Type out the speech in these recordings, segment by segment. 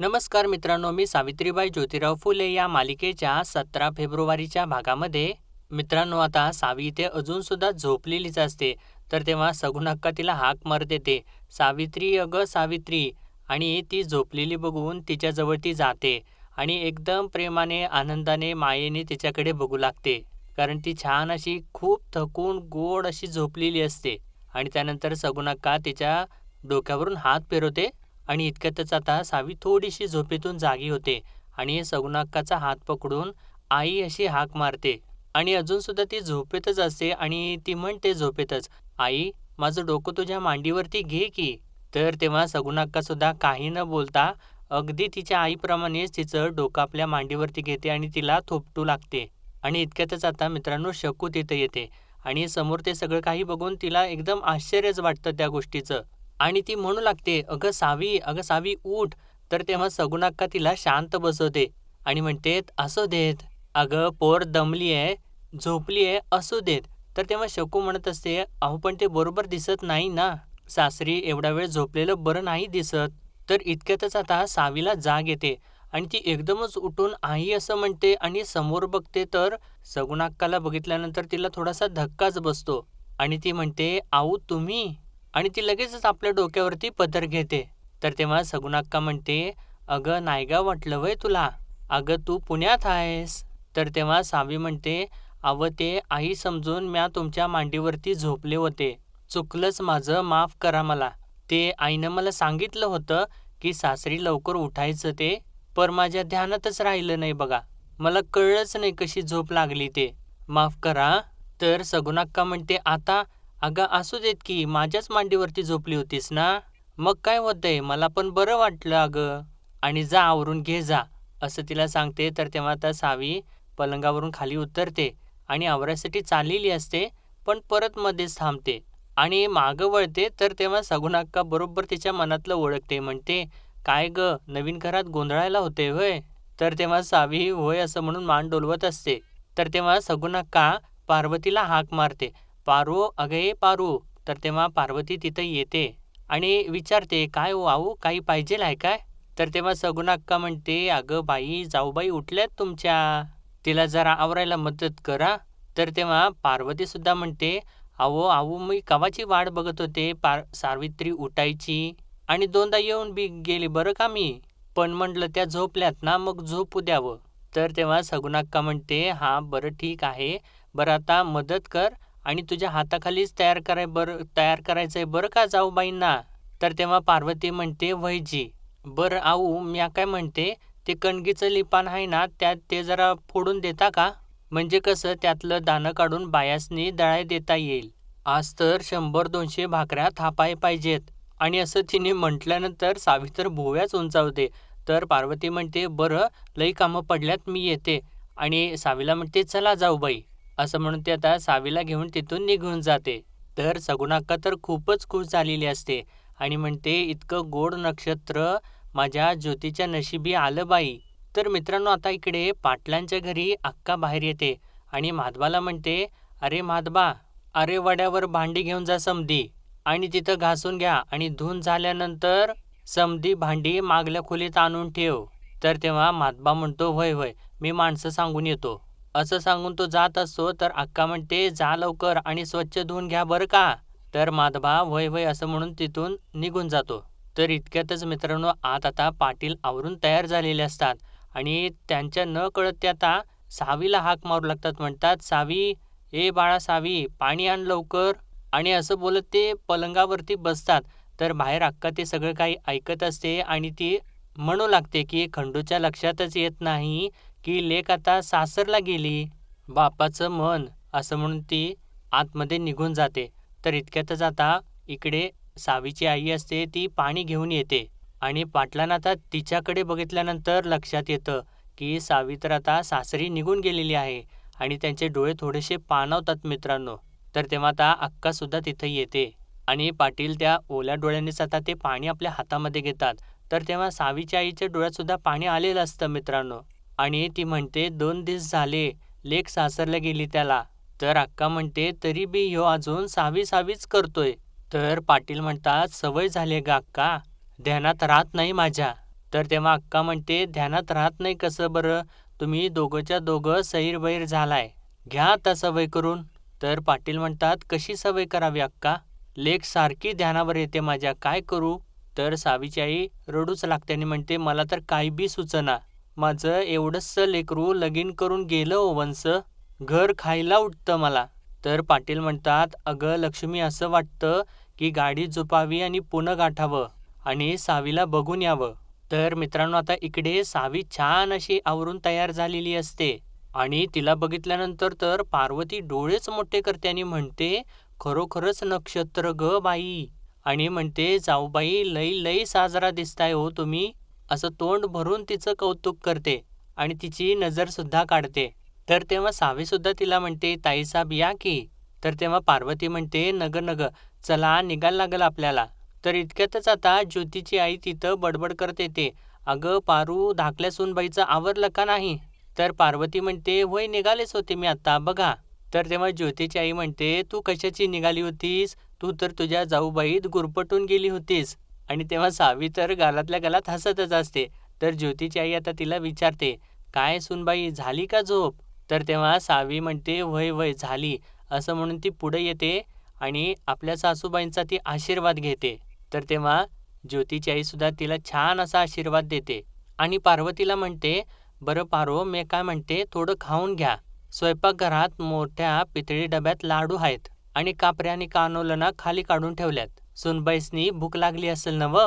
नमस्कार मित्रांनो, मी सावित्रीबाई ज्योतिराव फुले या मालिकेच्या 17 फेब्रुवारीच्या भागामध्ये मित्रांनो, आता सावी इथे अजून सुद्धा झोपलेलीच असते. तर तेव्हा सगुण अक्का तिला हाक मारत येते, सावित्री अगं सावित्री. आणि ती झोपलेली बघून तिच्याजवळ ती जाते आणि एकदम प्रेमाने, आनंदाने, मायेने तिच्याकडे बघू लागते. कारण ती छान अशी खूप थकून गोड अशी झोपलेली असते. आणि त्यानंतर सगुण अक्का तिच्या डोक्यावरून हात फिरवते आणि इतक्यातच आता सावी थोडीशी झोपेतून जागी होते आणि सगुण अक्काचा हात पकडून आई अशी हाक मारते. आणि अजून सुद्धा ती झोपेतच असते आणि ती म्हणते झोपेतच, आई माझं डोकं तुझ्या मांडीवरती घे की. तर तेव्हा सगुण अक्का सुद्धा काही न बोलता अगदी तिच्या आईप्रमाणेच तिचं डोकं आपल्या मांडीवरती घेते आणि तिला थोपटू लागते. आणि इतक्यातच आता मित्रांनो शकू तिथं येते आणि समोर ते सगळं काही बघून तिला एकदम आश्चर्यच वाटतं त्या गोष्टीचं. आणि ती म्हणू लागते, अगं सावी उठ. तर तेव्हा सगुण अक्का तिला शांत बसवते आणि म्हणते, असू देत अगं, पोर दमली आहे, झोपली आहे, असू देत. तर तेव्हा शकू म्हणत असते, अहो पण ते बरोबर दिसत नाही ना, सासरी एवढा वेळ झोपलेलं बरं नाही दिसत. तर इतक्यातच आता सावीला जाग येते आणि ती एकदमच उठून आई असं म्हणते आणि समोर बघते तर सगुण अक्काला बघितल्यानंतर तिला थोडासा धक्काच बसतो. आणि ती म्हणते, आऊ तुम्ही. आणि ती लगेचच आपल्या डोक्यावरती पदर घेते. तर तेव्हा सगुण अक्का म्हणते, अगं नाही गा वाटलं वय तुला, अगं तू पुण्यात आहेस. तर तेव्हा सावी म्हणते, अव ते आई समजून म्या तुमच्या मांडीवरती झोपले होते, चुकलंच माझं, माफ करा मला. ते आईनं मला सांगितलं होतं की सासरी लवकर उठायचं ते, पर माझ्या ध्यानातच राहिलं नाही बघा, मला कळलंच नाही कशी झोप लागली ते, माफ करा. तर सगुण अक्का म्हणते, आता अगं असू देत की, माझ्याच मांडीवरती झोपली होतीस ना, मग काय होतंय, मला पण बरं वाटलं अगं. आणि जा आवरून घे जा, असं तिला सांगते. तर तेव्हा आता सावी पलंगावरून खाली उतरते आणि आवरायसाठी चाललेली असते, पण परत मध्येच थांबते आणि मागं वळते. तर तेव्हा सगुण अक्का बरोबर तिच्या मनातलं ओळखते, म्हणते, काय ग नवीन घरात गोंधळायला होते होय. तर तेव्हा सावी होय असं म्हणून मान डोलवत असते. तर तेव्हा सगुण अक्का पार्वतीला हाक मारते, पारू अगं ये पारू. तर तेव्हा पार्वती तिथं येते आणि विचारते, काय हो आऊ, काही पाहिजेल आहे काय. तर तेव्हा सगुण अक्का म्हणते, अगं बाई जाऊबाई उठल्यात तुमच्या, तिला जरा आवरायला मदत करा. तर तेव्हा पार्वती सुद्धा म्हणते, अहो आऊ मी कवाची वाट बघत होते, सावित्री उठायची आणि दोनदा येऊन बी गेली बरं का मी, पण म्हटलं त्या झोपल्यात ना, मग झोपू द्यावं. तर तेव्हा सगुण अक्का म्हणते, हां बरं ठीक आहे, बरं आता मदत कर आणि तुझ्या हाताखालीच तयार करायचंय बरं का जाऊबाईंना. तर तेव्हा पार्वती म्हणते, वैजी बरं आऊ म्या काय म्हणते, ते कणगीचं लिपाण आहे ना, त्यात ते जरा फोडून देता का, म्हणजे कसं त्यातलं दाणं काढून बायासनी दळाय देता येईल. आज तर 100-200 भाकऱ्या थापाय पाहिजेत. आणि असं तिने म्हटल्यानंतर सावी तर भुवयाच उंचावते. तर पार्वती म्हणते, बरं लई कामं पडल्यात मी येते. आणि सावीला म्हणते, चला जाऊ बाई, असं म्हणून ते आता सावीला घेऊन तिथून निघून जाते. तर सगुण अक्का तर खूपच खुश झालेली असते आणि म्हणते, इतकं गोड नक्षत्र माझ्या ज्योतीच्या नशिबी आलं बाई. तर मित्रांनो, आता इकडे पाटलांच्या घरी अक्का बाहेर येते आणि माधवाला म्हणते, अरे माधबा, अरे वड्यावर भांडी घेऊन जा समधी आणि तिथं घासून घ्या आणि धुवून झाल्यानंतर समधी भांडी मागल्या खोलीत आणून ठेव. तर तेव्हा माधबा म्हणतो, होय होय मी माणसं सांगून येतो. असं सांगून तो जात असतो. तर अक्का म्हणते, जा लवकर आणि स्वच्छ धुवून घ्या बरं का. तर माधबा होय होय असं म्हणून तिथून निघून जातो. तर इतक्यातच मित्रांनो, आत आता पाटील आवरून तयार झालेले असतात आणि त्यांच्या न कळत ते आता सावीला हाक मारू लागतात. म्हणतात, सावी, ए बाळा सावी, पाणी आण लवकर. आणि असं बोलत ते पलंगावरती बसतात. तर बाहेर अक्का ते सगळं काही ऐकत असते आणि ती म्हणू लागते की खंडूच्या लक्षातच येत नाही की लेक आता सासरला गेली, बापाचं मन, असं म्हणून ती आतमध्ये निघून जाते. तर इतक्यातच आता इकडे सावीची आई असते, ती पाणी घेऊन येते आणि पाटलांना आता तिच्याकडे बघितल्यानंतर लक्षात येतं की सावी तर आता सासरी निघून गेलेली आहे आणि त्यांचे डोळे थोडेसे पाणावतात मित्रांनो. तर तेव्हा आता अक्का सुद्धा तिथं येते आणि पाटील त्या ओल्या डोळ्यांनीच आता ते पाणी आपल्या हातामध्ये घेतात. तर तेव्हा सावीच्या आईच्या डोळ्यात सुद्धा पाणी आलेलं असतं मित्रांनो. आणि ती म्हणते, 2 दिवस झाले लेक सासरला गेली त्याला. तर अक्का म्हणते, तरी बी ह्यो अजून सावी सावीच करतोय. तर पाटील म्हणतात, सवय झाली ग अक्का, ध्यानात राहत नाही माझ्या. तर तेव्हा अक्का म्हणते, ध्यानात राहत नाही कसं बरं? तुम्ही दोघंच्या दोघं सैरभैर झालाय. घ्या आता सवय करून. तर पाटील म्हणतात, कशी सवय करावी अक्का? लेक सारखी ध्यानावर येते माझ्या, काय करू? तर सावीची आई रडूच लागते आणि म्हणते, मला तर काही बी सुचना. माझं एवढंसं लेकरू लगीन करून गेलं ओ वंस. घर खायला उठतं मला. तर पाटील म्हणतात, अगं लक्ष्मी, असं वाटतं की गाडी झोपावी आणि पुणं गाठावं आणि सावीला बघून यावं. तर मित्रांनो, आता इकडे सावी छान अशी आवरून तयार झालेली असते आणि तिला बघितल्यानंतर तर पार्वती डोळेच मोठे करते आणि म्हणते, खरोखरच नक्षत्र ग बाई. आणि म्हणते, जाऊबाई लई लई साजरा दिसताय हो तुम्ही. असं तोंड भरून तिचं कौतुक करते आणि तिची नजर सुद्धा काढते. तर तेव्हा सावी सुद्धा तिला म्हणते, ताईसाब या की. तर तेव्हा पार्वती म्हणते, नग नग, चला निघायला लागल आपल्याला. तर इतक्यातच आता ज्योतीची आई तिथं बडबड करत येते, अगं पारू, धाकल्या सूनबाईचं आवरलं का नाही? तर पार्वती म्हणते, होय निघालेच होते मी आता बघा. तर तेव्हा ज्योतीची आई म्हणते, तू कशाची निघाली होतीस? तू तर तुझ्या जाऊबाईत गुरफटून गेली होतीस. आणि तेव्हा सावी तर गालातल्या गालात हसतच असते. तर ज्योतीची आई आता तिला विचारते, काय सूनबाई झाली का झोप? तर तेव्हा सावी म्हणते, वय वय झाली. असं म्हणून ती पुढे येते आणि आपल्या सासूबाईंचा ती आशीर्वाद घेते. तर तेव्हा ज्योतीची आई सुद्धा तिला छान असा आशीर्वाद देते आणि पार्वतीला म्हणते, बरं पारो, मी काय म्हणते, थोडं खाऊन घ्या. स्वयंपाकघरात मोठ्या पितळी डब्यात लाडू आहेत आणि कापऱ्या आणि कानोलना खाली काढून ठेवल्यात. सुनबाईसनी भूक लागली असेल ना व?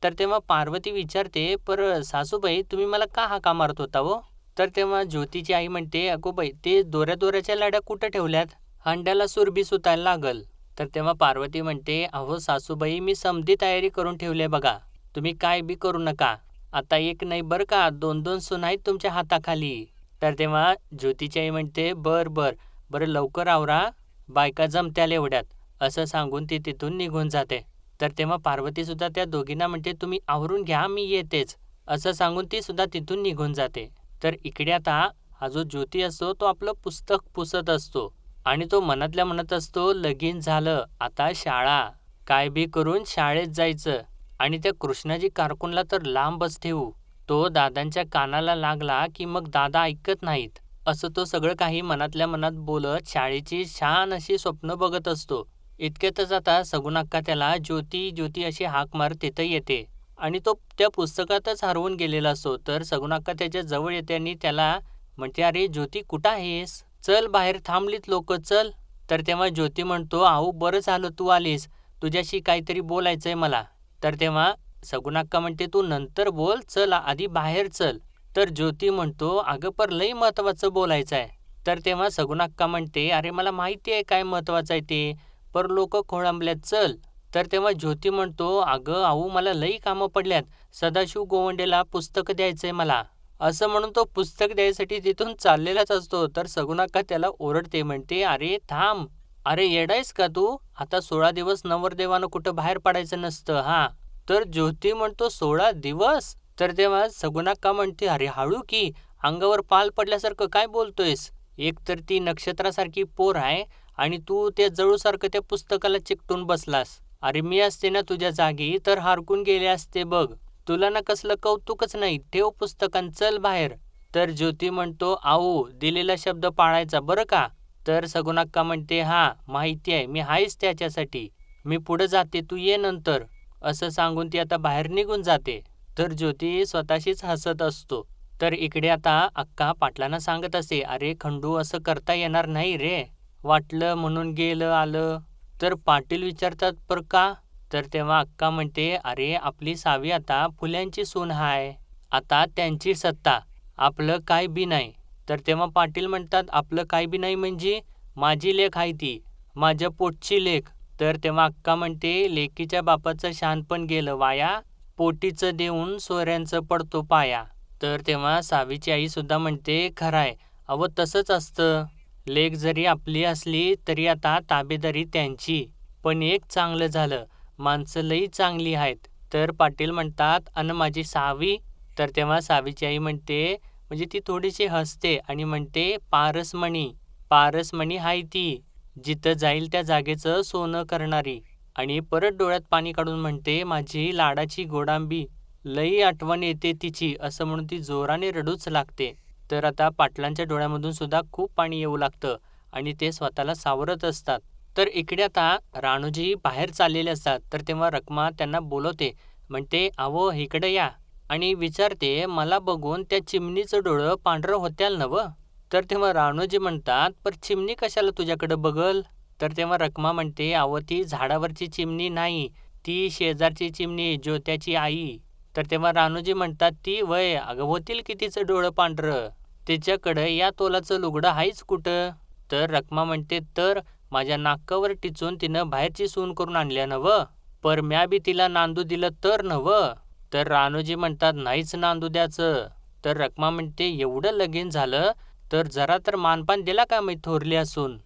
तर तेव्हा पार्वती विचारते, पर सासूबाई तुम्ही मला का हाका मारत होता व? तर तेव्हा ज्योतीची आई म्हणते, अगो बाई, ते दोऱ्या दोऱ्याच्या लाड्या कुठं ठेवल्यात? हांड्याला सुरबी सुतायला लागल. तर तेव्हा पार्वती म्हणते, अहो सासूबाई, मी समधी तयारी करून ठेवली बघा. तुम्ही काय बी करू नका. आता एक नाही बरं का, 2-2 सून आहेत तुमच्या हाताखाली. तर तेव्हा ज्योतीची आई म्हणते, बर बर, बरं लवकर आवरा, बायका जमत्याल एवढ्यात. असं सांगून ती तिथून निघून जाते. तर तेव्हा पार्वती सुद्धा त्या दोघींना म्हणते, तुम्ही आवरून घ्या, मी येतेच. असं सांगून ती सुद्धा तिथून निघून जाते. तर इकडे आता हा जो ज्योती असतो तो आपलं पुस्तक पुसत असतो आणि तो मनातल्या मनात असतो, लगीन झालं, आता शाळा. काय बी करून शाळेत जायचं आणि त्या कृष्णाजी कारकूनला तर लांबच ठेवू. तो दादांच्या कानाला लागला की मग दादा ऐकत नाहीत. असं तो सगळं काही मनातल्या मनात बोलत शाळेची छान अशी स्वप्न बघत असतो. इतक्यातच आता सगुणाक्का त्याला ज्योती ज्योती अशी हाक मारत तिथं येते आणि तो त्या पुस्तकातच हरवून गेलेला असतो. तर सगुणाक्का त्याच्या जवळ येते आणि त्याला म्हणते, अरे ज्योती कुठं आहेस? चल बाहेर, थांबलीत लोक, चल. तर तेव्हा ज्योती म्हणतो, आऊ बरं झालं तू आलीस, तुझ्याशी काहीतरी बोलायचंय मला. तर तेव्हा सगुणाक्का म्हणते, तू नंतर बोल, चल आधी बाहेर चल. तर ज्योती म्हणतो, अगं पर लई महत्वाचं बोलायचं आहे. तर तेव्हा सगुणाक्का म्हणते, अरे मला माहिती आहे काय महत्वाचं आहे ते, पर लोक खोळंबल्यात, चल. तर तेव्हा ज्योती म्हणतो, अगं आऊ, मला लई कामं पडल्यात, सदाशिव गोवंडेला पुस्तक द्यायचंय मला. असं म्हणून तो पुस्तक द्यायसाठी तिथून चाललेलाच असतो. तर सगुणाक्का त्याला ओरडते, म्हणते, अरे थांब, अरे येडायस का तू? आता 16 दिवस नवरदेवानं कुठं बाहेर पडायचं नसतं हा. तर ज्योती म्हणतो, 16 दिवस? तर तेव्हा सगुणाक्का म्हणते, अरे हळू की, अंगावर पाल पडल्यासारखं काय बोलतोयस? एक तर ती नक्षत्रासारखी पोर आहे आणि तू त्या जळूसारखं त्या पुस्तकाला चिकटून बसलास. अरे मी असते ना तुझ्या जागी तर हारकून गेले असते बघ. तुला ना कसलं कौतुकच नाही, ठेव पुस्तकान, चल बाहेर. तर ज्योती म्हणतो, आऊ, दिलेला शब्द पाळायचा बरं का? तर सगुणाक्का म्हणते, हा माहिती आहे, मी आहेच त्याच्यासाठी, मी पुढे जाते, तू ये नंतर. असं सांगून ती आता बाहेर निघून जाते. तर ज्योती स्वतःशीच हसत असतो. तर इकडे आता अक्का पाटलांना सांगत असते, अरे खंडू, असं करता येणार नाही रे, वाटलं म्हणून गेलं आलं. तर पाटील विचारतात, पर का? तर तेव्हा अक्का म्हणते, अरे आपली सावी आता फुल्यांची सून हाय, आता त्यांची सत्ता, आपलं काय बी नाही. तर तेव्हा पाटील म्हणतात, आपलं काय बी नाही म्हणजे? माझी लेक आहे ती, माझ्या पोटची लेक. तर तेव्हा अक्का म्हणते, लेकीच्या बापाचं शहाणपण गेलं वाया, पोटीचं देऊन सोऱ्यांचं पडतो पाया. तर तेव्हा सावीची आई सुद्धा म्हणते, खराय, अव तसंच असतं, लेक जरी आपली असली तरी आता ताबेदारी त्यांची. पण एक चांगलं झालं, माणसं लई चांगली आहेत. तर पाटील म्हणतात, अन माझी सावी? तर तेव्हा सावीची आई म्हणते, म्हणजे ती थोडीशी हसते आणि म्हणते, पारसमणी, पारसमणी हाय ती, जिथं जाईल त्या जागेचं सोनं करणारी. आणि परत डोळ्यात पाणी काढून म्हणते, माझी लाडाची गोडांबी, लई आठवण येते तिची असं म्हणून ती जोराने रडूच लागते. तर आता पाटलांच्या डोळ्यामधून सुद्धा खूप पाणी येऊ लागतं आणि ते स्वतःला सावरत असतात. तर इकडे आता राणूजी बाहेर चाललेले असतात. तर तेव्हा रखमा त्यांना बोलवते. म्हणते, "अहो इकडे या" आणि विचारते, "मला बघून त्या चिमणीचं डोळं पांढरं होत्याल नवं?" तर तेव्हा राणूजी म्हणतात, "पर चिमणी कशाला तुझ्याकडे बघल?" तर तेव्हा रखमा म्हणते, "अहो ती झाडावरची चिमणी नाही, ती शेजारची चिमणी ज्योत्याची आई." तर तेव्हा राणूजी म्हणतात, "ती वय अगं होतील की तिचं डोळं पांढरं. तिच्याकडं या तोलाचं लुगडं आहेच कुठं?" तर रखमा म्हणते, "तर माझ्या नाकावर टिचून तिनं बाहेरची सून करून आणल्या नवं. पर म्या बी तिला नांदू दिलं तर नवं." तर राणूजी म्हणतात, "नाहीच नांदू द्याचं." तर रखमा म्हणते, "एवढं लगीन झालं तर जरा तर मानपान दिला का मी थोरली असून?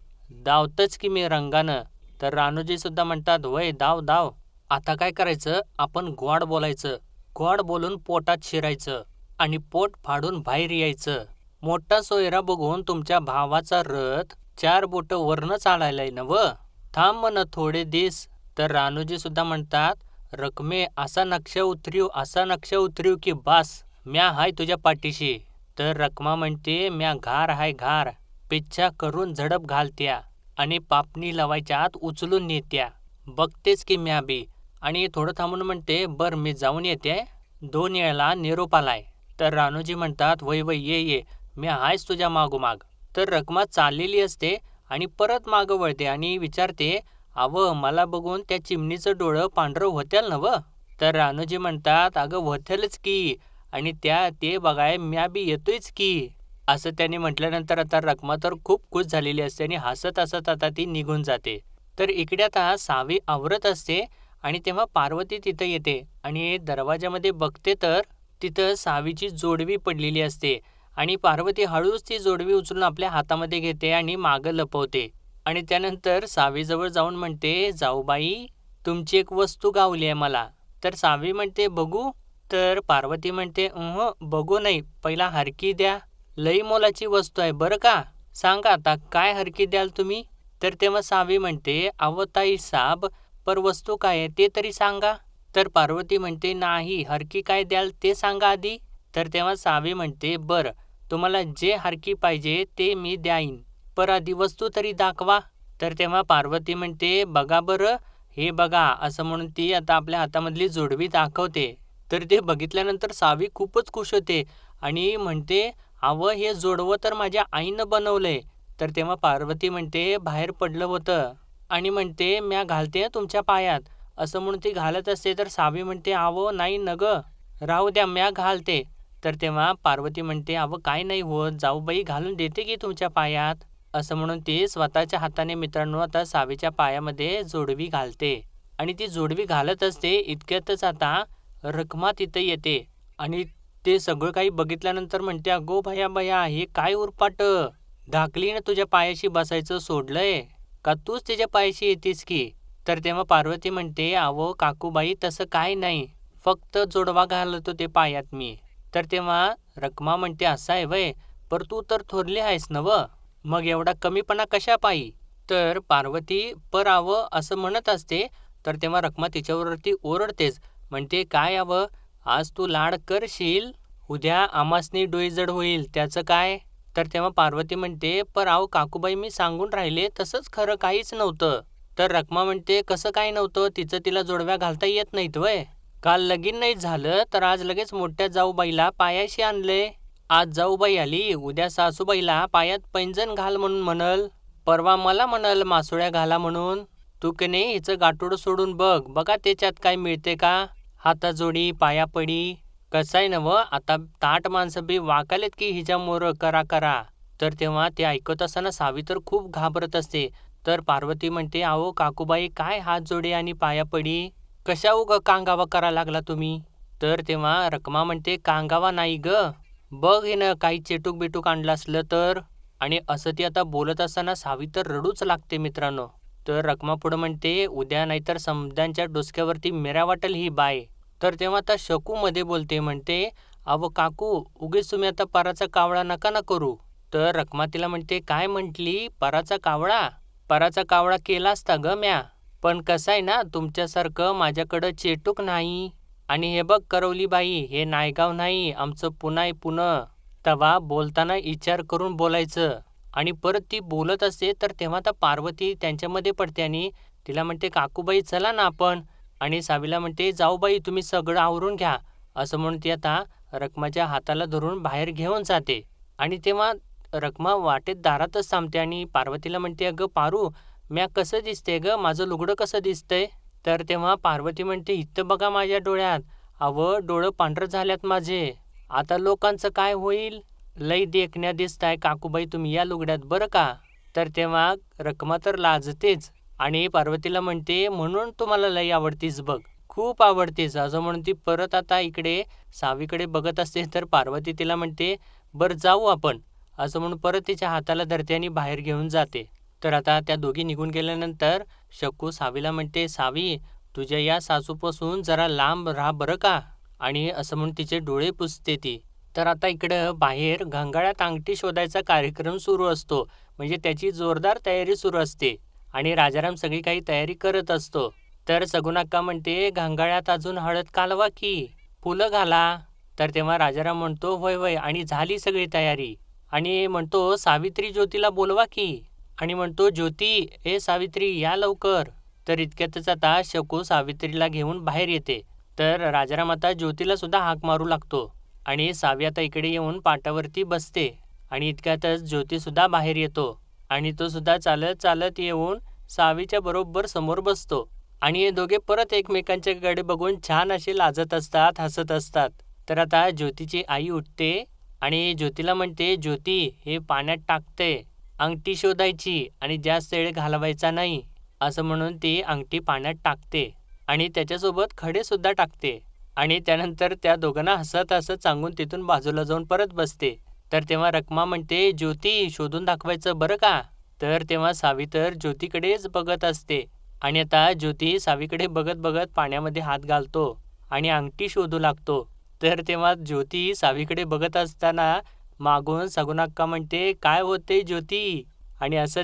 दावतच की मी रंगानं." तर राणूजी सुद्धा म्हणतात, "वय दाव दाव. आता काय करायचं, आपण गोड बोलायचं. गोड बोलून पोटात शिरायचं आणि पोट फाडून बाहेर यायचं. मोठा सोयरा बघून तुमच्या भावाचा रथ 4 बोटं वरनं चालायलाय नवं. थांब म्हण थोडे दिस." तर राणूजी सुद्धा म्हणतात, "रखमे असा नक्षा उतरीव, असा नक्षा उतरीव की बास, म्या हाय तुझ्या पाठीशी." तर रखमा म्हणते, "म्या घार हाय घार. पिच्छा करून झडप घालत्या आणि पापणी लावायच्या आत उचलून नेत्या. बघतेच की म्या बी." आणि थोडं थांबून म्हणते, "बर मी जाऊन येते. 2 वेळेला निरोप आलाय." तर राणूजी म्हणतात, "वय वय ये ये, मी आहेच तुझ्या मागोमाग." तर रखमा चाललेली असते आणि परत मागं वळते आणि विचारते, "अव मला बघून त्या चिमणीचं डोळं पांढरं होत्याल नवं?" तर राणूजी म्हणतात, "अगं होत्यालच की आणि ते बघाय म्या बी येतोयच की." असं त्यांनी म्हटल्यानंतर आता रखमा तर खूप खुश झालेली असते आणि हसत हसत आता ती निघून जाते. तर इकडे आता सावी आवरत असते आणि तेव्हा पार्वती तिथं येते आणि दरवाजामध्ये बघते तर तिथं सावीची जोडवी पडलेली असते आणि पार्वती हळूच ती जोडवी उचलून आपल्या हातामध्ये घेते आणि मागं लपवते आणि त्यानंतर सावीजवळ जाऊन म्हणते, "जाऊबाई, तुमची एक वस्तू गावली आहे मला." तर सावी म्हणते, "बघू?" तर पार्वती म्हणते, बघू नाही, पहिला हरकी द्या. लई मोलाची वस्तू आहे बरं का. सांगा आता काय हरकी द्याल तुम्ही?" तर तेव्हा सावी म्हणते, "अहो ताई साब, पर वस्तू काय आहे ते तरी सांगा." तर पार्वती म्हणते, "नाही, हरकी काय द्याल ते सांगा आधी." तर तेव्हा सावी म्हणते, "बरं, तुम्हाला जे हरकी पाहिजे ते मी द्याईन, पर आधी वस्तू तरी दाखवा." तर तेव्हा पार्वती म्हणते, "बघा बरं, हे बघा." असं म्हणून ती आता आपल्या हातामधली जोडवी दाखवते. तर ते बघितल्यानंतर सावी खूपच खुश होते आणि म्हणते, "अहो हे जोडवं तर माझ्या आईनं बनवलंय." तर तेव्हा पार्वती म्हणते, "बाहेर पडलं होतं." आणि म्हणते, "म्या घालते तुमच्या पायात." असं म्हणून ती घालत असते तर सावी म्हणते, "अहो नाही न गं, राहू द्या म्या घालते." तर तेव्हा पार्वती म्हणते, "अहो काय नाही होत, जाऊबाई घालून देते की तुमच्या पायात." असं म्हणून ती स्वतःच्या हाताने मित्रांनो आता सावीच्या पायामध्ये जोडवी घालते आणि ती जोडवी घालत असते. इतक्यातच आता रखमा तिथं येते आणि ते सगळं काही बघितल्यानंतर म्हणते, "अगो भया भया, हे काय उरपाट? धाकलीनं तुझ्या पायाशी बसायचं सोडलंय का तूच तिच्या पायाशी येतीस की?" तर तेव्हा पार्वती म्हणते, "अहो काकूबाई तसं काय नाही, फक्त जोडवा घालत होते पायात मी." तर तेव्हा रखमा म्हणते, "असं आहे व्हय, पर तू तर थोरली आहेस नवं, मग एवढा कमीपणा कशा पायी?" तर पार्वती "पर अवं" असं म्हणत असते. तर तेव्हा रखमा तिच्यावरती ओरडतेच. म्हणते, "काय अवं, आज तू लाड करशील, उद्या आमासनी डोईजड होईल, त्याचं काय?" तर तेव्हा पार्वती म्हणते, "पर अहो काकूबाई मी सांगून राहिले तसंच खरं काहीच नव्हतं." तर रखमा म्हणते, "कसं काय नव्हतं? तिचं तिला जोडव्या घालता येत नाहीत व्हय? काल लगीन नाही झालं तर आज लगेच मोठ्या जाऊबाईला पायाशी आणलंय. आज जाऊबाई आली, उद्या सासूबाईला पायात पैंजण घाल म्हणून म्हणल, परवा मला म्हणल मासोळ्या घाला म्हणून. तू की नाही हिचं गाठोडं सोडून बघ, बघा त्याच्यात काय मिळते का? हाताजोडी, पायापडी. कसं आहे नव्हं, आता ताठ माणसं बी वाकालेत की हिच्या मोरं करा करा." तर तेव्हा ते ऐकत असताना सावी तर खूप घाबरत असते. तर पार्वती म्हणते, "अहो काकूबाई, काय हात जोडे आणि पायापडी? कशा उगं कांगावा करा लागला तुम्ही?" तर तेव्हा रखमा म्हणते, "कांगावा नाही ग, बघ हिनं काही चेटूक बिटूक आणलं असलं तर." आणि असं ती आता बोलत असताना सावी तर रडूच लागते मित्रांनो. तर रखमा पुढं म्हणते, "उद्या नाहीतर समद्यांच्या डोसक्यावरती मिऱ्या वाटेल ही बाय." तर तेव्हा आता शकू मध्ये बोलते. म्हणते, "अहो काकू, उगीच तुम्ही आता पराचा कावळा नका ना करू." तर रखमा तिला म्हणते, "काय म्हटली, पराचा कावळा? पराचा कावळा केला असता ग म्या, पण कसं आहे ना, तुमच्यासारखं माझ्याकडं चेटूक नाही." आणि हे बघ करवली बाई, हे नायगाव नाही, आमचं पुणा आहे पुणं. तेव्हा बोलताना विचार करून बोलायचं. आणि परत ती बोलत असते तर तेव्हा आता पार्वती त्यांच्यामध्ये पडते आणि तिला म्हणते, काकूबाई चला ना आपण. आणि सावीला म्हणते, जाऊ बाई तुम्ही सगळं आवरून घ्या. असं म्हणून ती आता रखमाच्या हाताला धरून बाहेर घेऊन जाते. आणि तेव्हा रखमा वाटेत दारातच थांबते आणि पार्वतीला म्हणते, अगं पारू, म्या कसं दिसते ग, माझं लुगडं कसं दिसतंय? तर तेव्हा पार्वती म्हणते, इथं बघा माझ्या डोळ्यात. अहो डोळं पांढरं झाल्यात माझे. आता लोकांचं काय होईल? लई देखण्या दिसताय काकूबाई तुम्ही या लुगड्यात बरं का. तर तेव्हा रखमा तर लाजतेच आणि पार्वतीला म्हणते, म्हणून तुम्हाला लई आवडतीस बघ, खूप आवडतीस. असं म्हणून ती परत आता इकडे सावीकडे बघत असते तर पार्वती तिला म्हणते, बरं जाऊ आपण. असं म्हणून परत तिच्या हाताला धरते आणि बाहेर घेऊन जाते. तर आता त्या दोघी निघून गेल्यानंतर शकू सावीला म्हणते, सावी तुझ्या या सासूपासून जरा लांब राहा बरं का. आणि असं म्हणून तिचे डोळे पुसते ती. तर आता इकडं बाहेर घंगाळ्यात अंगठी शोधायचा कार्यक्रम सुरू असतो. म्हणजे त्याची जोरदार तयारी सुरू असते आणि राजाराम सगळी काही तयारी करत असतो. तर सगुणाक्का म्हणते, घंगाळ्यात अजून हळद कालवा की, फुलं घाला. तर तेव्हा राजाराम म्हणतो, होय होय, आणि झाली सगळी तयारी. आणि म्हणतो, सावित्री ज्योतीला बोलवा की. आणि म्हणतो, ज्योती ए सावित्री या लवकर. तर इतक्यातच आता शकू सावित्रीला घेऊन बाहेर येते. तर राजाराम आता ज्योतीला सुद्धा हाक मारू लागतो. आणि सावी आता इकडे येऊन पाटावरती बसते. आणि इतक्यातच ज्योती सुद्धा बाहेर येतो. आणि तो सुद्धा चालत चालत येऊन सावीच्या बरोबर समोर बसतो. आणि हे दोघे परत एकमेकांच्याकडे बघून छान असे लाजत असतात, हसत असतात. तर आता ज्योतीची आई उठते आणि ज्योतीला म्हणते, ज्योती हे पाण्यात टाकते, अंगठी शोधायची आणि जास्त वेळ घालवायचा नाही. असं म्हणून ती अंगठी पाण्यात टाकते आणि त्याच्यासोबत खडे सुद्धा टाकते. आणि त्यानंतर त्या दोघांना हसत हसत सांगून तिथून बाजूला जाऊन परत बसते. तर तेव्हा रखमा म्हणते, ज्योती शोधून दाखवायचं बरं का. तर तेव्हा सावी तर ज्योतीकडेच बघत असते. आणि आता ज्योती सावीकडे बघत बघत पाण्यामध्ये हात घालतो आणि अंगठी शोधू लागतो. तर तेव्हा ज्योती सावीकडे बघत असताना मागून सगुणाक्का म्हणते, काय होते ज्योती? आणि असं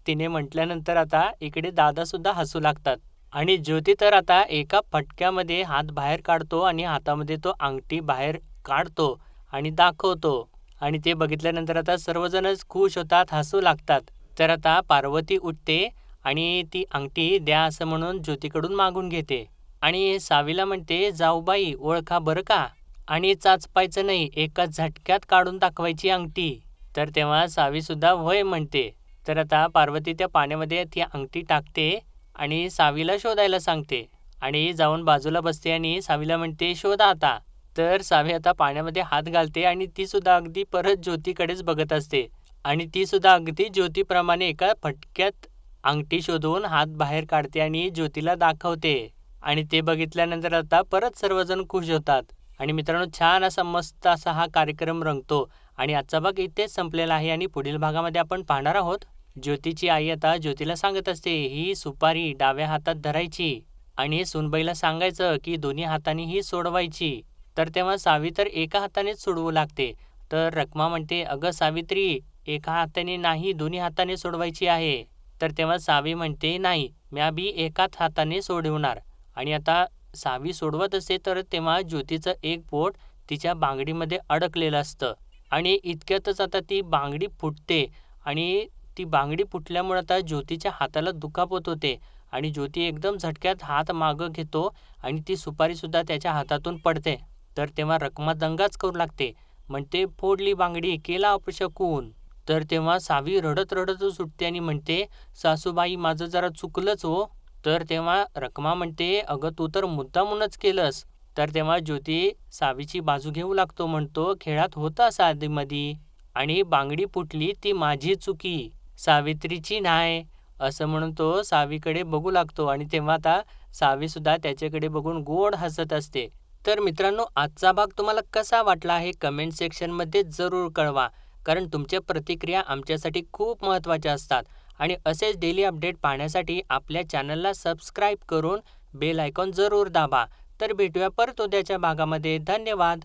तिने म्हटल्यानंतर आता इकडे दादा सुद्धा हसू लागतात. आणि ज्योती तर आता एका फटक्यामध्ये हात बाहेर काढतो आणि हातामध्ये तो अंगठी बाहेर काढतो आणि दाखवतो. आणि ते बघितल्यानंतर आता सर्वजणच खुश होतात, हसू लागतात. तर आता पार्वती उठते आणि ती अंगठी द्या असं म्हणून ज्योतीकडून मागून घेते. आणि सावीला म्हणते, जाऊबाई ओळखा बरं का. आणि चाचपायचं नाही, एका झटक्यात काढून दाखवायची अंगठी. तर तेव्हा सावी सुद्धा होय म्हणते. तर आता पार्वती त्या पाण्यामध्ये ती अंगठी टाकते आणि सावीला शोधायला सांगते. आणि जाऊन बाजूला बसते आणि सावीला म्हणते, शोधा आता. तर सावी आता पाण्यामध्ये हात घालते आणि ती सुद्धा अगदी परत ज्योतीकडेच बघत असते. आणि ती सुद्धा अगदी ज्योतीप्रमाणे एका फटक्यात अंगठी शोधून हात बाहेर काढते आणि ज्योतीला दाखवते. आणि ते बघितल्यानंतर आता परत सर्वजण खुश होतात. आणि मित्रांनो, छान असा मस्त असा हा कार्यक्रम रंगतो. आणि आजचा भाग इथेच संपलेला आहे आणि पुढील भागामध्ये आपण पाहणार आहोत. ज्योतीची आई आता ज्योतीला सांगत असते, ही सुपारी डाव्या हातात धरायची आणि सुनबाईला सांगायचं की दोन्ही हाताने ही सोडवायची. तर तेव्हा सावी तर एका हातानेच सोडवू लागते. तर रखमा म्हणते, अगं सावित्री, एका हाताने नाही, दोन्ही हाताने सोडवायची आहे. तर तेव्हा सावी म्हणते, नाही, म्या बी एकाच हाताने सोडवणार. आणि आता सावी सोडवत असते तर तेव्हा ज्योतीचं एक बोट तिच्या बांगडीमध्ये अडकलेलं असतं. आणि इतक्यातच आता ती बांगडी फुटते. आणि ती बांगडी फुटल्यामुळे आता ज्योतीच्या हाताला दुखापत होते. आणि ज्योती एकदम झटक्यात हात मागं घेतो आणि ती सुपारीसुद्धा त्याच्या हातातून पडते. तर तेव्हा रखमा दंगाच करू लागते, म्हणते, फोडली बांगडी, केला अपशकून. तर तेव्हा सावी रडत रडतच सुटते आणि म्हणते, सासूबाई माझं जरा चुकलंच हो. तर तेव्हा रखमा म्हणते, अगं तू तर मुद्दामूनच केलंस. तर तेव्हा ज्योती सावीची बाजू घेऊ लागतो, म्हणतो, खेळात होता आधीमधी आणि बांगडी फुटली ती माझी चुकी, सावित्रीची नाही. असं म्हणून तो सावीकडे बघू लागतो. आणि तेव्हा आता सावी सुद्धा त्याच्याकडे बघून गोड हसत असते. तर मित्रांनो, आजचा भाग तुम्हाला कसा वाटला हे कमेंट सेक्शनमध्ये जरूर कळवा. कारण तुमच्या प्रतिक्रिया आमच्यासाठी खूप महत्त्वाच्या असतात. आणि असेच डेली अपडेट पाहण्यासाठी आपल्या चॅनलला सबस्क्राईब करून बेल आयकॉन जरूर दाबा. तर भेटूया परत उद्याच्या भागामध्ये. धन्यवाद.